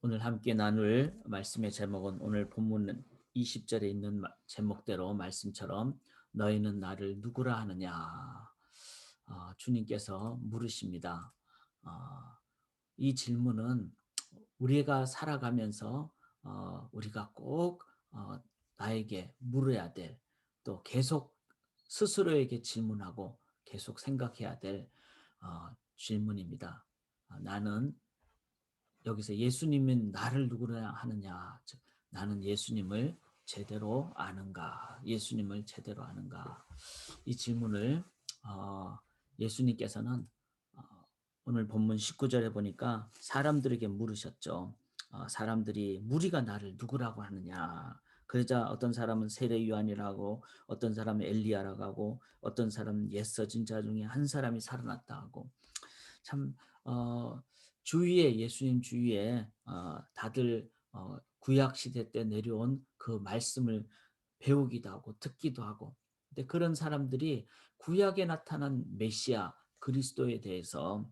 오늘 함께 나눌 말씀의 제목은 오늘 본문 20절에 있는 제목대로 말씀처럼 너희는 나를 누구라 하느냐. 주님께서 물으십니다. 어, 이 질문은 우리가 살아가면서 우리가 꼭 나에게 물어야 될, 또 계속 스스로에게 질문하고 계속 생각해야 될 질문입니다. 나는 여기서 예수님은 나를 누구라 하느냐, 즉 나는 예수님을 제대로 아는가, 예수님을 제대로 아는가, 이 질문을 예수님께서는 오늘 본문 19절에 보니까 사람들에게 물으셨죠. 사람들이 무리가 나를 누구라고 하느냐. 그러자 어떤 사람은 세례 요한이라고, 어떤 사람은 엘리야라고 하고, 어떤 사람은 옛 서진 자 중에 한 사람이 살아났다 하고, 참 주위에, 예수님 주위에 다들 구약 시대 때 내려온 그 말씀을 배우기도 하고 듣기도 하고, 근데 그런 사람들이 구약에 나타난 메시아 그리스도에 대해서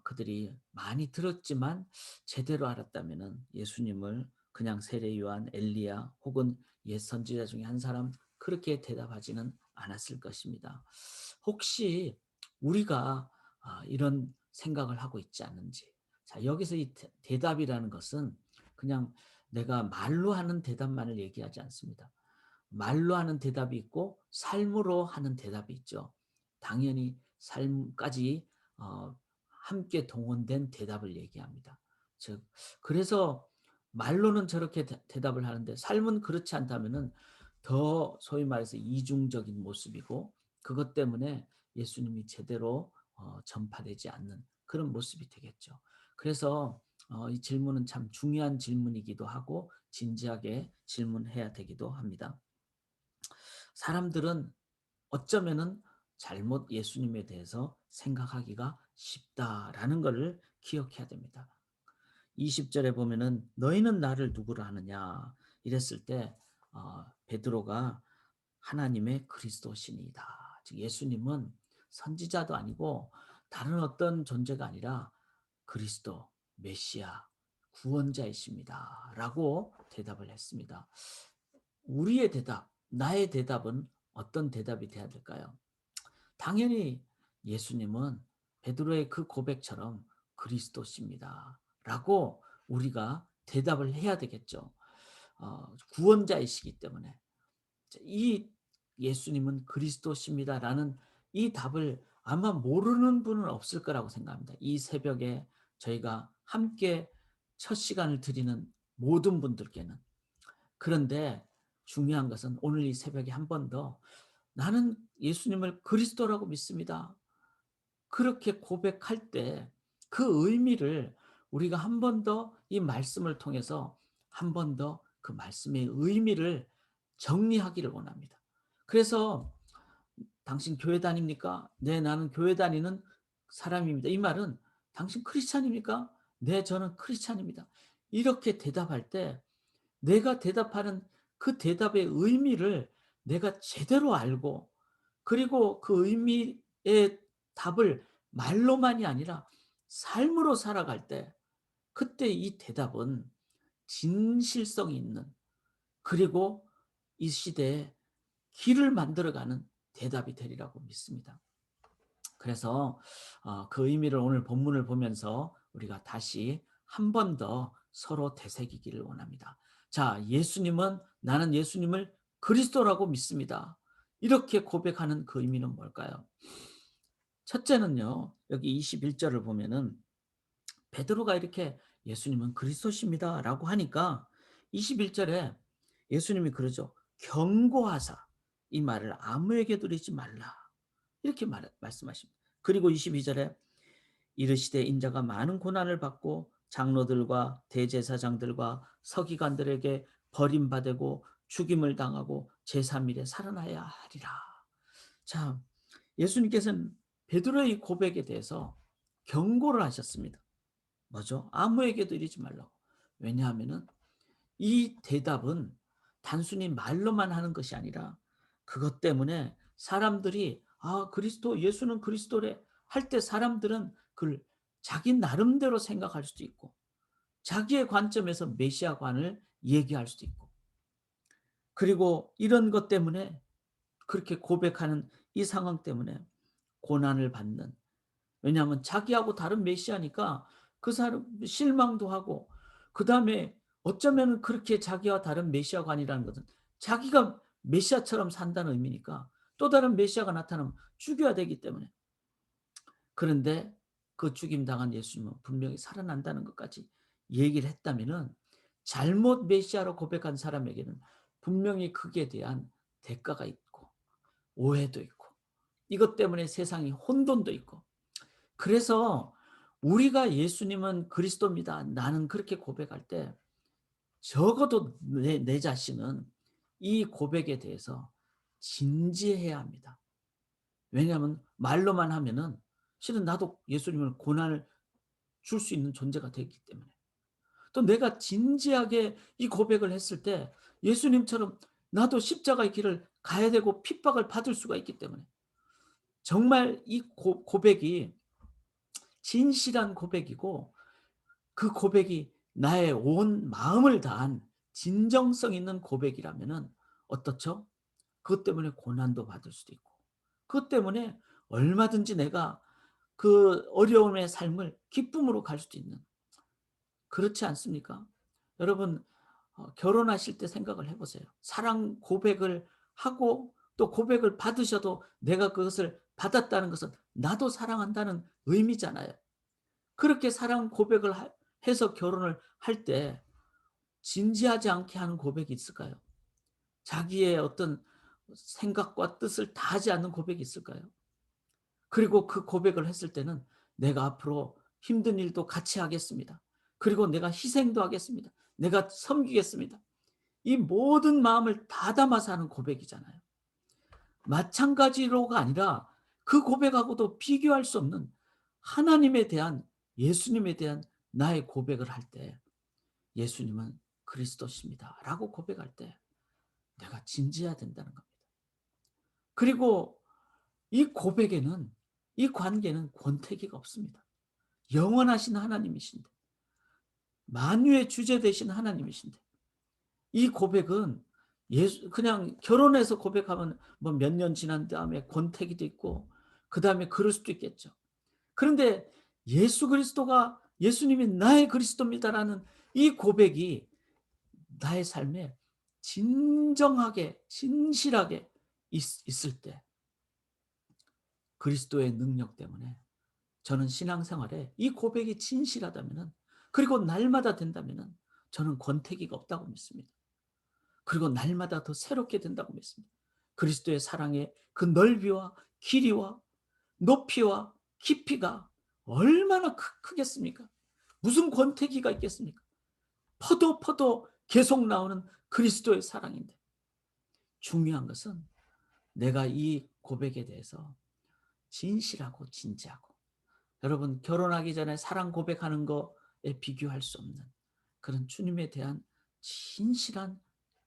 그들이 많이 들었지만 제대로 알았다면은 예수님을 그냥 세례 요한, 엘리야 혹은 옛 선지자 중에 한 사람, 그렇게 대답하지는 않았을 것입니다. 혹시 우리가 이런 생각을 하고 있지 않는지. 자, 여기서 이 대답이라는 것은 그냥 내가 말로 하는 대답만을 얘기하지 않습니다. 말로 하는 대답이 있고 삶으로 하는 대답이 있죠. 당연히 삶까지 함께 동원된 대답을 얘기합니다. 즉, 그래서 말로는 저렇게 대답을 하는데 삶은 그렇지 않다면은 더 소위 말해서 이중적인 모습이고, 그것 때문에 예수님이 제대로 전파되지 않는 그런 모습이 되겠죠. 그래서 이 질문은 참 중요한 질문이기도 하고 진지하게 질문해야 되기도 합니다. 사람들은 어쩌면은 잘못 예수님에 대해서 생각하기가 쉽다라는 것을 기억해야 됩니다. 20절에 보면은 너희는 나를 누구라 하느냐 이랬을 때 베드로가 하나님의 그리스도시니이다. 즉 예수님은 선지자도 아니고 다른 어떤 존재가 아니라 그리스도, 메시아, 구원자이십니다. 라고 대답을 했습니다. 우리의 대답, 나의 대답은 어떤 대답이 돼야 될까요? 당연히 예수님은 베드로의 그 고백처럼 그리스도십니다. 라고 우리가 대답을 해야 되겠죠. 구원자이시기 때문에. 이 예수님은 그리스도십니다라는 이 답을 아마 모르는 분은 없을 거라고 생각합니다. 이 새벽에 저희가 함께 첫 시간을 드리는 모든 분들께는. 그런데 중요한 것은 오늘 이 새벽에 한 번 더 나는 예수님을 그리스도라고 믿습니다. 그렇게 고백할 때 그 의미를 우리가 한 번 더 이 말씀을 통해서 한 번 더 그 말씀의 의미를 정리하기를 원합니다. 그래서 당신 교회 다닙니까? 네, 나는 교회 다니는 사람입니다. 이 말은 당신 크리스찬입니까? 네, 저는 크리스찬입니다. 이렇게 대답할 때 내가 대답하는 그 대답의 의미를 내가 제대로 알고, 그리고 그 의미의 답을 말로만이 아니라 삶으로 살아갈 때, 그때 이 대답은 진실성이 있는, 그리고 이 시대에 길을 만들어가는 대답이 되리라고 믿습니다. 그래서 그 의미를 오늘 본문을 보면서 우리가 다시 한 번 더 서로 되새기기를 원합니다. 자, 예수님은, 나는 예수님을 그리스도라고 믿습니다. 이렇게 고백하는 그 의미는 뭘까요? 첫째는요, 여기 21절을 보면은 베드로가 이렇게 예수님은 그리스도십니다 라고 하니까 21절에 예수님이 그러죠. 경고하사 이 말을 아무에게도 이르지 말라. 이렇게 말씀하십니다. 그리고 22절에 이르시되 인자가 많은 고난을 받고 장로들과 대제사장들과 서기관들에게 버림받고 죽임을 당하고 제3일에 살아나야 하리라. 자, 예수님께서는 베드로의 고백에 대해서 경고를 하셨습니다. 뭐죠? 아무에게도 이르지 말라고. 왜냐하면은 이 대답은 단순히 말로만 하는 것이 아니라 그것 때문에 사람들이 그리스도, 예수는 그리스도래 할 때 사람들은 그걸 자기 나름대로 생각할 수도 있고, 자기의 관점에서 메시아관을 얘기할 수도 있고, 그리고 이런 것 때문에 그렇게 고백하는 이 상황 때문에 고난을 받는, 왜냐하면 자기하고 다른 메시아니까 그 사람 실망도 하고, 그다음에 어쩌면은 그렇게 자기와 다른 메시아관이라는 것은 자기가 메시아처럼 산다는 의미니까 또 다른 메시아가 나타나면 죽여야 되기 때문에. 그런데 그 죽임 당한 예수님은 분명히 살아난다는 것까지 얘기를 했다면은 잘못 메시아로 고백한 사람에게는 분명히 그에 대한 대가가 있고 오해도 있고 이것 때문에 세상이 혼돈도 있고, 그래서 우리가 예수님은 그리스도입니다, 나는 그렇게 고백할 때 적어도 내 자신은 이 고백에 대해서 진지해야 합니다. 왜냐하면 말로만 하면은 실은 나도 예수님을 고난을 줄 수 있는 존재가 되기 때문에. 또 내가 진지하게 이 고백을 했을 때 예수님처럼 나도 십자가의 길을 가야 되고 핍박을 받을 수가 있기 때문에, 정말 이 고백이 진실한 고백이고 그 고백이 나의 온 마음을 다한 진정성 있는 고백이라면은 어떻죠? 그것 때문에 고난도 받을 수도 있고, 그것 때문에 얼마든지 내가 그 어려움의 삶을 기쁨으로 갈 수도 있는, 그렇지 않습니까? 여러분, 결혼하실 때 생각을 해 보세요. 사랑 고백을 하고 또 고백을 받으셔도 내가 그것을 받았다는 것은 나도 사랑한다는 의미잖아요. 그렇게 사랑 고백을 해서 결혼을 할 때 진지하지 않게 하는 고백이 있을까요? 자기의 어떤 생각과 뜻을 다하지 않는 고백이 있을까요? 그리고 그 고백을 했을 때는 내가 앞으로 힘든 일도 같이 하겠습니다. 그리고 내가 희생도 하겠습니다. 내가 섬기겠습니다. 이 모든 마음을 다 담아서 하는 고백이잖아요. 마찬가지로가 아니라 그 고백하고도 비교할 수 없는 하나님에 대한, 예수님에 대한 나의 고백을 할 때 예수님은 그리스도십니다라고 고백할 때 내가 진지해야 된다는 겁니다. 그리고 이 고백에는, 이 관계는 권태기가 없습니다. 영원하신 하나님이신데, 만유의 주제 되신 하나님이신데, 이 고백은 그냥 결혼해서 고백하면 뭐 몇 년 지난 다음에 권태기도 있고 그다음에 그럴 수도 있겠죠. 그런데 예수 그리스도가, 예수님이 나의 그리스도입니다라는 이 고백이 나의 삶에 진정하게 진실하게 있을 때, 그리스도의 능력 때문에 저는 신앙생활에 이 고백이 진실하다면은, 그리고 날마다 된다면은 저는 권태기가 없다고 믿습니다. 그리고 날마다 더 새롭게 된다고 믿습니다. 그리스도의 사랑의 그 넓이와 길이와 높이와 깊이가 얼마나 크겠습니까? 무슨 권태기가 있겠습니까? 퍼도 계속 나오는 그리스도의 사랑인데, 중요한 것은 내가 이 고백에 대해서 진실하고 진지하고, 여러분 결혼하기 전에 사랑 고백하는 거에 비교할 수 없는 그런 주님에 대한 진실한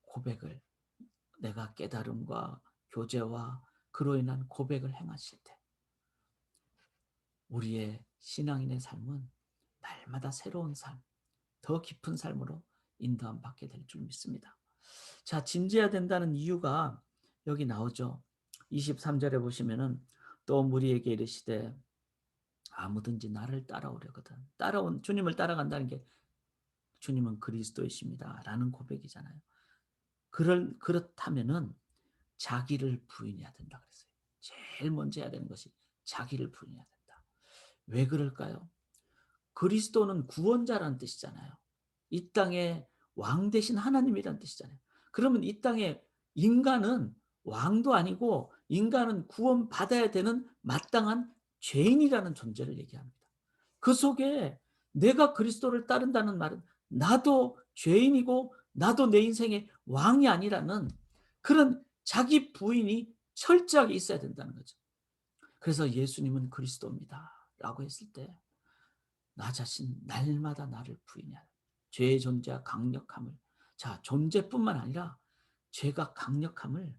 고백을, 내가 깨달음과 교제와 그로 인한 고백을 행하실 때 우리의 신앙인의 삶은 날마다 새로운 삶, 더 깊은 삶으로 인도함 받게 될 줄 믿습니다. 자, 진지해야 된다는 이유가 여기 나오죠. 23절에 보시면은 또 무리에게 이르시되 아무든지 나를 따라오려거든. 따라온 주님을 따라간다는 게 주님은 그리스도이십니다라는 고백이잖아요. 그렇다면은 자기를 부인해야 된다 그랬어요. 제일 먼저 해야 되는 것이 자기를 부인해야 된다. 왜 그럴까요? 그리스도는 구원자라는 뜻이잖아요. 이 땅에 왕 되신 하나님이라는 뜻이잖아요. 그러면 이 땅에 인간은 왕도 아니고 인간은 구원받아야 되는 마땅한 죄인이라는 존재를 얘기합니다. 그 속에 내가 그리스도를 따른다는 말은 나도 죄인이고 나도 내 인생의 왕이 아니라는 그런 자기 부인이 철저하게 있어야 된다는 거죠. 그래서 예수님은 그리스도입니다라고 했을 때 나 자신 날마다 나를 부인해야, 죄의 존재와 강력함을, 자 존재뿐만 아니라 죄가 강력함을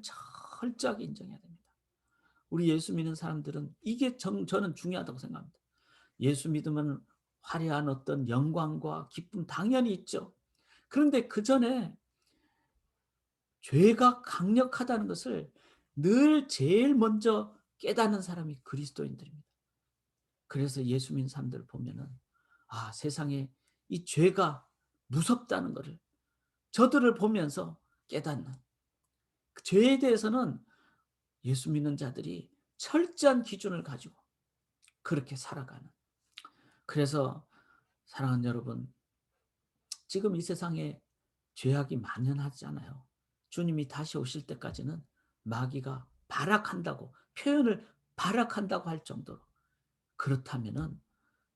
철저하게 인정해야 됩니다. 우리 예수 믿는 사람들은 이게 저는 중요하다고 생각합니다. 예수 믿으면 화려한 어떤 영광과 기쁨 당연히 있죠. 그런데 그 전에 죄가 강력하다는 것을 늘 제일 먼저 깨닫는 사람이 그리스도인들입니다. 그래서 예수 믿는 사람들을 보면은 세상에 이 죄가 무섭다는 것을 저들을 보면서 깨닫는, 그 죄에 대해서는 예수 믿는 자들이 철저한 기준을 가지고 그렇게 살아가는. 그래서 사랑하는 여러분, 지금 이 세상에 죄악이 만연하잖아요. 주님이 다시 오실 때까지는 마귀가 발악한다고, 표현을 발악한다고 할 정도로. 그렇다면은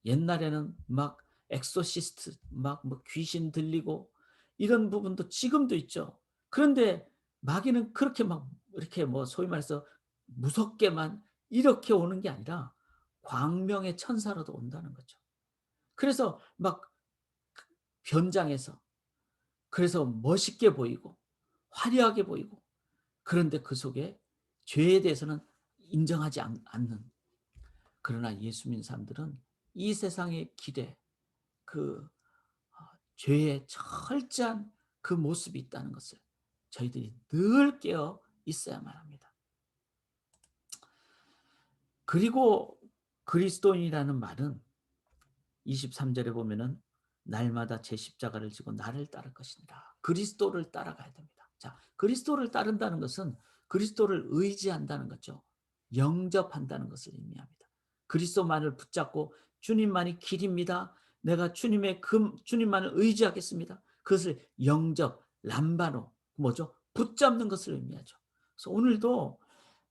옛날에는 막 엑소시스트 막 뭐 귀신 들리고 이런 부분도 지금도 있죠. 그런데 마귀는 그렇게 막 이렇게 뭐 소위 말해서 무섭게만 이렇게 오는 게 아니라 광명의 천사로도 온다는 거죠. 그래서 막 변장해서, 그래서 멋있게 보이고 화려하게 보이고, 그런데 그 속에 죄에 대해서는 인정하지 않는, 그러나 예수 믿는 사람들은 이 세상의 길에 그 죄의 철저한 그 모습이 있다는 것을 저희들이 늘 깨어 있어야만 합니다. 그리고 그리스도인이라는 말은 23절에 보면은 날마다 제 십자가를 지고 나를 따를 것이니라. 그리스도를 따라가야 됩니다. 자, 그리스도를 따른다는 것은 그리스도를 의지한다는 거죠. 영접한다는 것을 의미합니다. 그리스도만을 붙잡고 주님만이 길입니다. 내가 주님만을 의지하겠습니다. 그것을 영접, 람바노, 뭐죠? 붙잡는 것을 의미하죠. 그래서 오늘도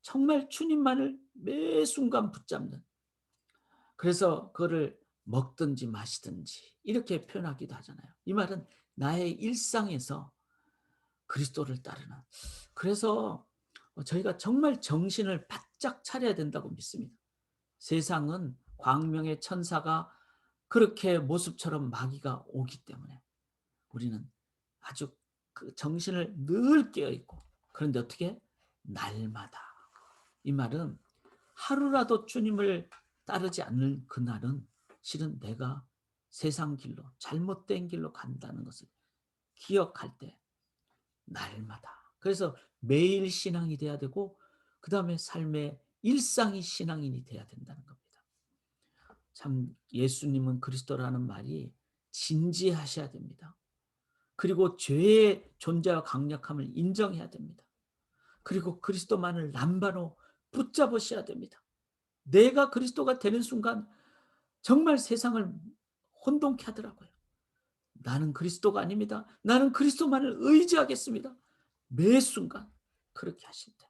정말 주님만을 매 순간 붙잡는, 그래서 그거를 먹든지 마시든지 이렇게 표현하기도 하잖아요. 이 말은 나의 일상에서 그리스도를 따르는. 그래서 저희가 정말 정신을 바짝 차려야 된다고 믿습니다. 세상은 광명의 천사가 그렇게 모습처럼 마귀가 오기 때문에 우리는 아주 그 정신을 늘 깨어 있고, 그런데 어떻게? 날마다. 이 말은 하루라도 주님을 따르지 않는 그날은 실은 내가 세상 길로, 잘못된 길로 간다는 것을 기억할 때 날마다. 그래서 매일 신앙이 돼야 되고 그다음에 삶의 일상이 신앙인이 돼야 된다는 겁니다. 참 예수님은 그리스도라는 말이 진지하셔야 됩니다. 그리고 죄의 존재와 강력함을 인정해야 됩니다. 그리고 그리스도만을 남바로 붙잡으셔야 됩니다. 내가 그리스도가 되는 순간 정말 세상을 혼돈케 하더라고요. 나는 그리스도가 아닙니다. 나는 그리스도만을 의지하겠습니다. 매 순간 그렇게 하실 때.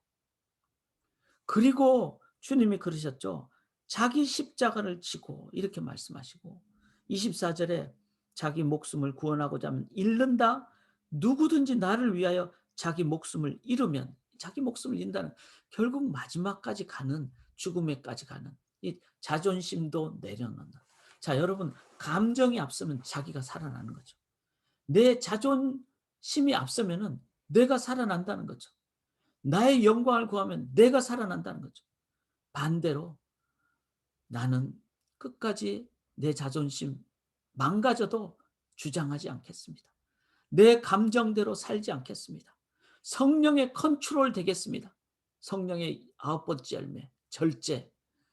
그리고 주님이 그러셨죠. 자기 십자가를 지고 이렇게 말씀하시고 24절에 자기 목숨을 구원하고자 하면 잃는다. 누구든지 나를 위하여 자기 목숨을 잃으면, 자기 목숨을 잃는다는 결국 마지막까지 가는, 죽음에까지 가는 이 자존심도 내려놓는. 자, 여러분, 감정이 앞서면 자기가 살아나는 거죠. 내 자존심이 앞서면은 내가 살아난다는 거죠. 나의 영광을 구하면 내가 살아난다는 거죠. 반대로 나는 끝까지 내 자존심 망가져도 주장하지 않겠습니다. 내 감정대로 살지 않겠습니다. 성령의 컨트롤 되겠습니다. 성령의 9번째 열매, 절제.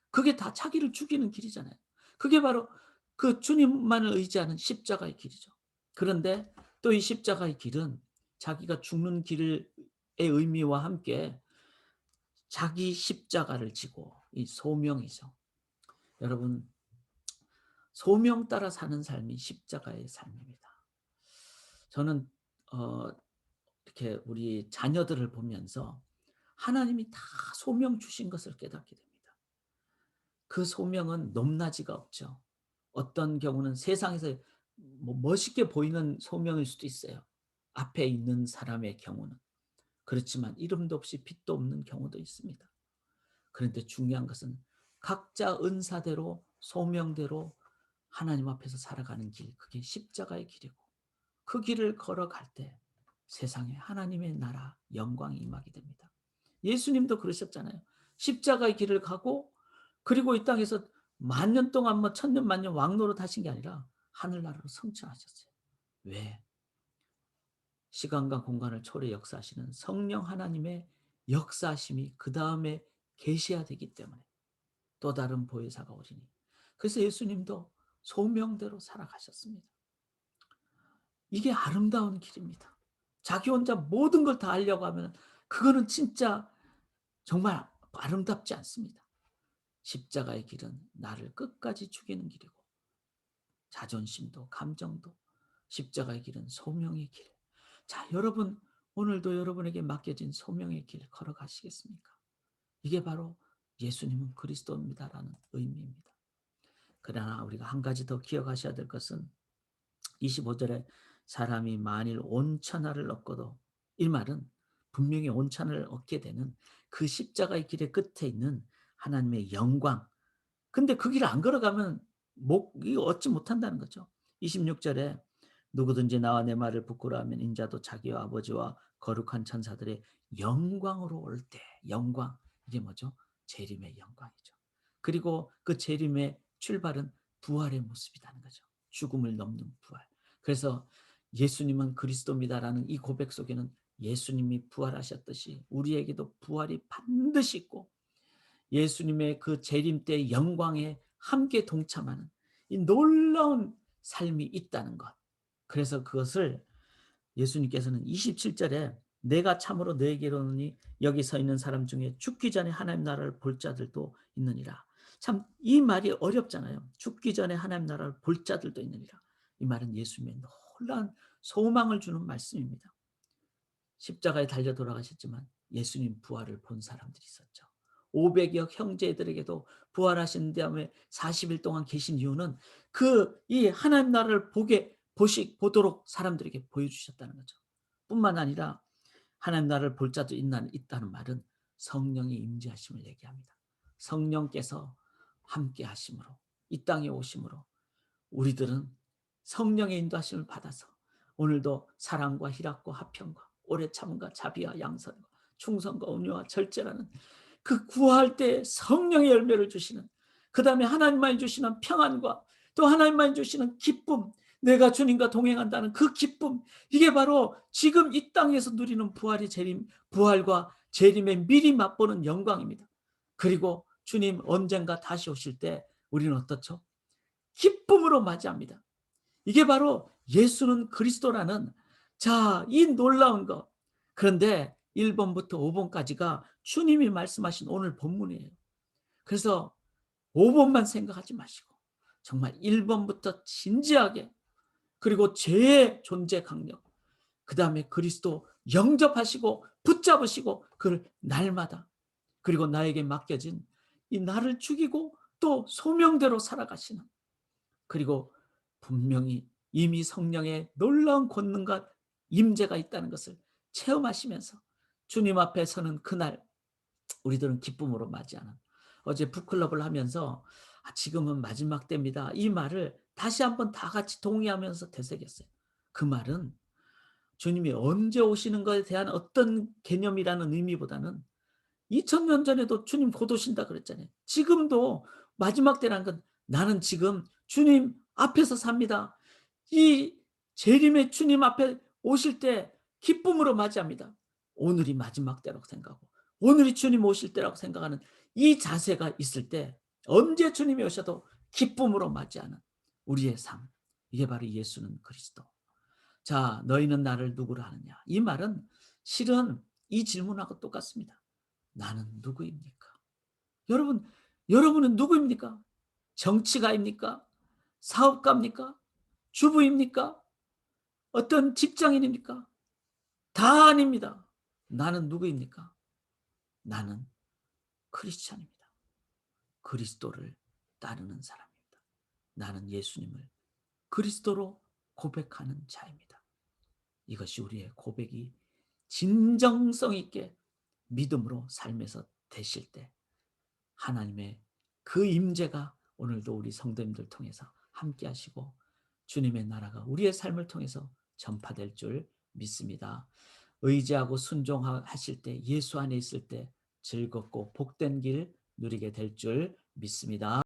그게 다 자기를 죽이는 길이잖아요. 그게 바로 그 주님만을 의지하는 십자가의 길이죠. 그런데 또 이 십자가의 길은 자기가 죽는 길의 의미와 함께 자기 십자가를 지고, 이 소명이죠. 여러분, 소명 따라 사는 삶이 십자가의 삶입니다. 저는 이렇게 우리 자녀들을 보면서 하나님이 다 소명 주신 것을 깨닫게 됩니다. 그 소명은 높낮이가 없죠. 어떤 경우는 세상에서 뭐 멋있게 보이는 소명일 수도 있어요. 앞에 있는 사람의 경우는. 그렇지만 이름도 없이 빛도 없는 경우도 있습니다. 그런데 중요한 것은 각자 은사대로 소명대로 하나님 앞에서 살아가는 길, 그게 십자가의 길이고, 그 길을 걸어갈 때 세상에 하나님의 나라 영광이 임하게 됩니다. 예수님도 그러셨잖아요. 십자가의 길을 가고 그리고 이 땅에서 만년 동안 뭐 천년 만년 왕노릇 하신 게 아니라 하늘나라로 승천하셨어요. 왜? 시간과 공간을 초월해 역사하시는 성령 하나님의 역사하심이 그다음에 계시해야 되기 때문에 또 다른 보혜사가 오시니. 그래서 예수님도 소명대로 살아가셨습니다. 이게 아름다운 길입니다. 자기 혼자 모든 걸 다 하려고 하면 그거는 진짜 정말 아름답지 않습니다. 십자가의 길은 나를 끝까지 죽이는 길이고 자존심도 감정도 십자가의 길은 소명의 길. 자, 여러분 오늘도 여러분에게 맡겨진 소명의 길 걸어가시겠습니까? 이게 바로 예수님은 그리스도입니다라는 의미입니다. 그러나 우리가 한 가지 더 기억하셔야 될 것은 25절에 사람이 만일 온천하를 얻고도, 이 말은 분명히 온천을 얻게 되는 그 십자가의 길의 끝에 있는 하나님의 영광. 근데 그 길을 안 걸어가면 이거 얻지 못한다는 거죠. 26절에 누구든지 나와 내 말을 부끄러워하면 인자도 자기와 아버지와 거룩한 천사들의 영광으로 올 때, 영광. 이게 뭐죠? 재림의 영광이죠. 그리고 그 재림의 출발은 부활의 모습이라는 거죠. 죽음을 넘는 부활. 그래서 예수님은 그리스도입니다라는 이 고백 속에는 예수님이 부활하셨듯이 우리에게도 부활이 반드시 있고 예수님의 그 재림 때의 영광에 함께 동참하는 이 놀라운 삶이 있다는 것. 그래서 그것을 예수님께서는 27절에 내가 참으로 너에게 이르노니 여기 서 있는 사람 중에 죽기 전에 하나님 나라를 볼 자들도 있느니라. 참 이 말이 어렵잖아요. 죽기 전에 하나님 나라를 볼 자들도 있느니라. 이 말은 예수님의 놀라운 소망을 주는 말씀입니다. 십자가에 달려 돌아가셨지만 예수님 부활을 본 사람들이 있었죠. 500여 형제들에게도 부활하신 다음에 40일 동안 계신 이유는 이 하나님 나라를 보도록 사람들에게 보여주셨다는 거죠. 뿐만 아니라 하나님 나라를 볼 자도 있다는 말은 성령의 임재하심을 얘기합니다. 성령께서 함께 하심으로, 이 땅에 오심으로 우리들은 성령의 인도하심을 받아서 오늘도 사랑과 희락과 화평과 오래 참음과 자비와 양선과 충성과 온유와 절제라는 그 구할 때 성령의 열매를 주시는, 그 다음에 하나님만이 주시는 평안과 또 하나님만이 주시는 기쁨, 내가 주님과 동행한다는 그 기쁨, 이게 바로 지금 이 땅에서 누리는 부활과 재림의 미리 맛보는 영광입니다. 그리고 주님 언젠가 다시 오실 때 우리는 어떻죠? 기쁨으로 맞이합니다. 이게 바로 예수는 그리스도라는 이 놀라운 것. 그런데 1번부터 5번까지가 주님이 말씀하신 오늘 본문이에요. 그래서 5번만 생각하지 마시고 정말 1번부터 진지하게, 그리고 죄의 존재 강력, 그 다음에 그리스도 영접하시고 붙잡으시고 그를 날마다, 그리고 나에게 맡겨진 이 나를 죽이고 또 소명대로 살아가시는, 그리고 분명히 이미 성령의 놀라운 권능과 임재가 있다는 것을 체험하시면서 주님 앞에 서는 그날 우리들은 기쁨으로 맞이하는, 어제 북클럽을 하면서 지금은 마지막 때입니다, 이 말을 다시 한번 다 같이 동의하면서 되새겼어요. 그 말은 주님이 언제 오시는 것에 대한 어떤 개념이라는 의미보다는 2000년 전에도 주님 곧 오신다 그랬잖아요. 지금도 마지막 때라는 건 나는 지금 주님 앞에서 삽니다. 이 재림의 주님 앞에 오실 때 기쁨으로 맞이합니다. 오늘이 마지막 때라고 생각하고 오늘이 주님 오실 때라고 생각하는 이 자세가 있을 때 언제 주님이 오셔도 기쁨으로 맞이하는 우리의 삶. 이게 바로 예수는 그리스도. 자, 너희는 나를 누구로 하느냐? 이 말은 실은 이 질문하고 똑같습니다. 나는 누구입니까? 여러분, 여러분은 누구입니까? 정치가입니까? 사업가입니까? 주부입니까? 어떤 직장인입니까? 다 아닙니다. 나는 누구입니까? 나는 크리스찬입니다. 그리스도를 따르는 사람입니다. 나는 예수님을 그리스도로 고백하는 자입니다. 이것이 우리의 고백이 진정성 있게 믿음으로 삶에서 되실 때 하나님의 그 임재가 오늘도 우리 성도님들 통해서 함께 하시고 주님의 나라가 우리의 삶을 통해서 전파될 줄 믿습니다. 의지하고 순종하실 때, 예수 안에 있을 때 즐겁고 복된 길 누리게 될 줄 믿습니다.